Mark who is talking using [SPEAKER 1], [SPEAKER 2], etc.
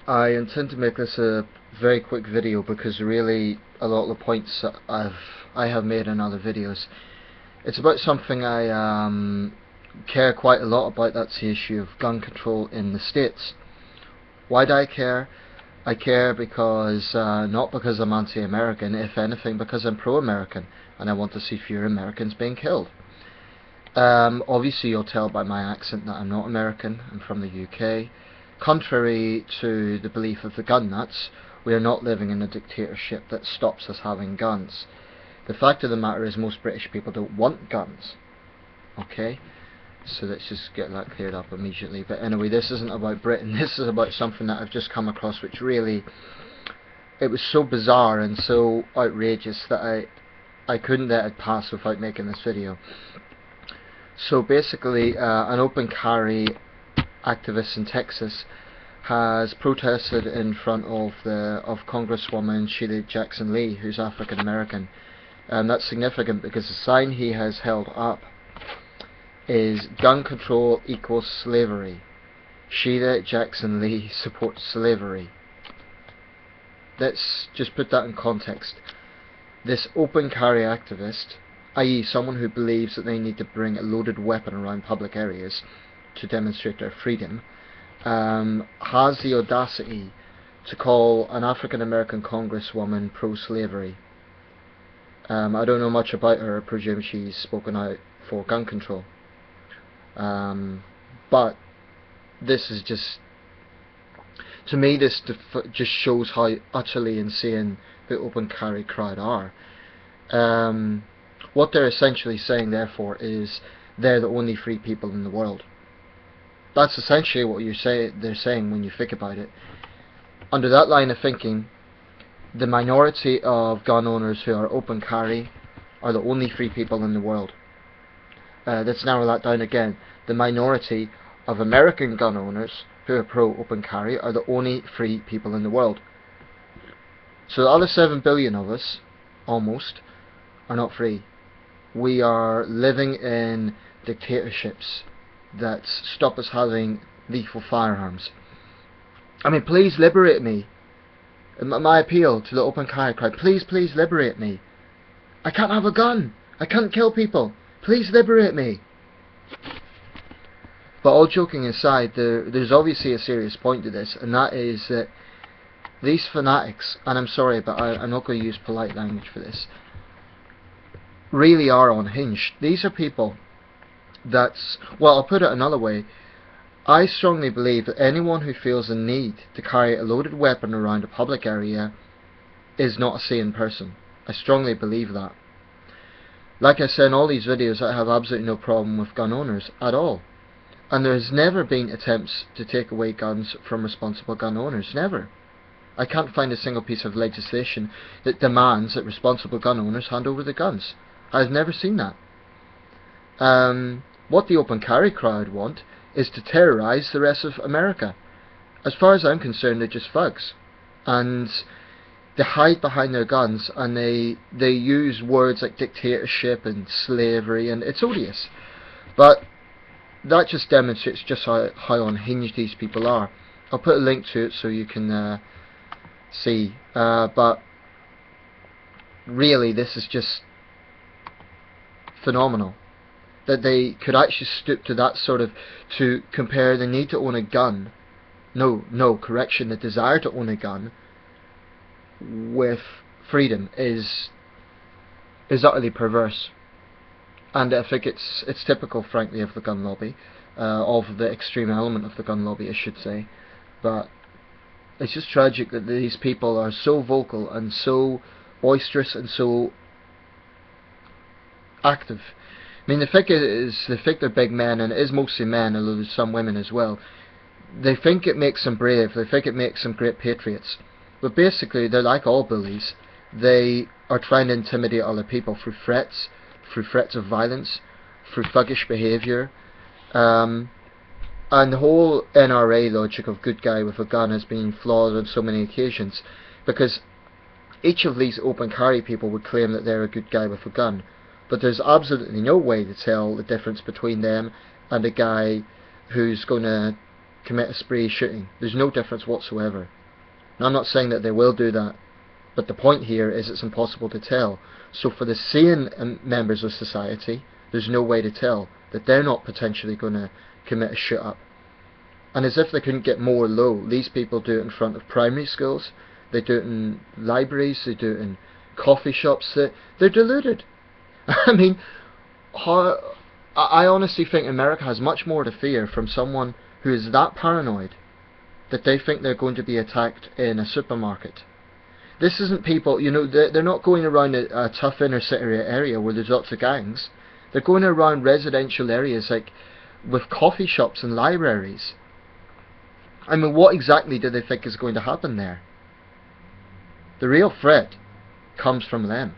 [SPEAKER 1] I intend to make this a very quick video because really a lot of the points that I have made in other videos. It's about something I care quite a lot about. That's the issue of gun control in the States. Why do I care? I care because not because I'm anti-American, if anything because I'm pro-American and I want to see fewer Americans being killed. Obviously you'll tell by my accent that I'm not American, I'm from the UK. Contrary to the belief of the gun nuts, we are not living in a dictatorship that stops us having guns. The fact of the matter is most British people don't want guns. Okay? So let's just get that cleared up immediately. But anyway, this isn't about Britain, this is about something that I've just come across which really, it was so bizarre and so outrageous that I couldn't let it pass without making this video. So basically, an open carry activist in Texas has protested in front of Congresswoman Sheila Jackson Lee, who's African American. And that's significant because the sign he has held up is "Gun control equals slavery. Sheila Jackson Lee supports slavery." Let's just put that in context. This open carry activist, i.e. someone who believes that they need to bring a loaded weapon around public areas to demonstrate their freedom, has the audacity to call an African American congresswoman pro-slavery. I don't know much about her. I presume she's spoken out for gun control. But this is just, to me, this just shows how utterly insane the open carry crowd are. What they're essentially saying, therefore, is they're the only free people in the world. That's essentially what they're saying when you think about it. Under that line of thinking, the minority of gun owners who are open carry are the only free people in the world. Let's narrow that down again. The minority of American gun owners who are pro-open carry are the only free people in the world. So the other 7 billion of us, almost, are not free. We are living in dictatorships that stop us having lethal firearms. I mean, please liberate me. My appeal to the open carry crowd, please liberate me. I can't have a gun. I can't kill people. Please liberate me. But all joking aside, there's obviously a serious point to this, and that is that these fanatics, and I'm sorry, but I'm not going to use polite language for this, really are unhinged. These are people that's, well, I'll put it another way. I strongly believe that anyone who feels the need to carry a loaded weapon around a public area is not a sane person. I strongly believe that. Like I said in all these videos, I have absolutely no problem with gun owners at all. And there has never been attempts to take away guns from responsible gun owners. Never. I can't find a single piece of legislation that demands that responsible gun owners hand over the guns. I've never seen that. What the open carry crowd want is to terrorise the rest of America. As far as I'm concerned, they're just thugs. And they hide behind their guns, and they use words like dictatorship and slavery, and it's odious. But that just demonstrates just how unhinged these people are. I'll put a link to it so you can see. But really, this is just phenomenal. That they could actually stoop to that sort of, to compare the need to own a gun, the desire to own a gun, with freedom is utterly perverse. And I think it's typical, frankly, of the gun lobby, of the extreme element of the gun lobby, I should say. But it's just tragic that these people are so vocal and so boisterous and so active. I mean, the fact they're big men, and it is mostly men, although there's some women as well. They think it makes them brave, they think it makes them great patriots. But basically, they're like all bullies. They are trying to intimidate other people through threats of violence, through thuggish behaviour. And the whole NRA logic of good guy with a gun has been flawed on so many occasions, because each of these open carry people would claim that they're a good guy with a gun. But there's absolutely no way to tell the difference between them and a guy who's going to commit a spree shooting. There's no difference whatsoever. Now, I'm not saying that they will do that, but the point here is it's impossible to tell. So for the sane members of society, there's no way to tell that they're not potentially going to commit a shoot-up. And as if they couldn't get more low, these people do it in front of primary schools, they do it in libraries, they do it in coffee shops. They're deluded. I mean, I honestly think America has much more to fear from someone who is that paranoid that they think they're going to be attacked in a supermarket. This isn't people, you know, they're not going around a tough inner city area where there's lots of gangs. They're going around residential areas like with coffee shops and libraries. I mean, what exactly do they think is going to happen there? The real threat comes from them.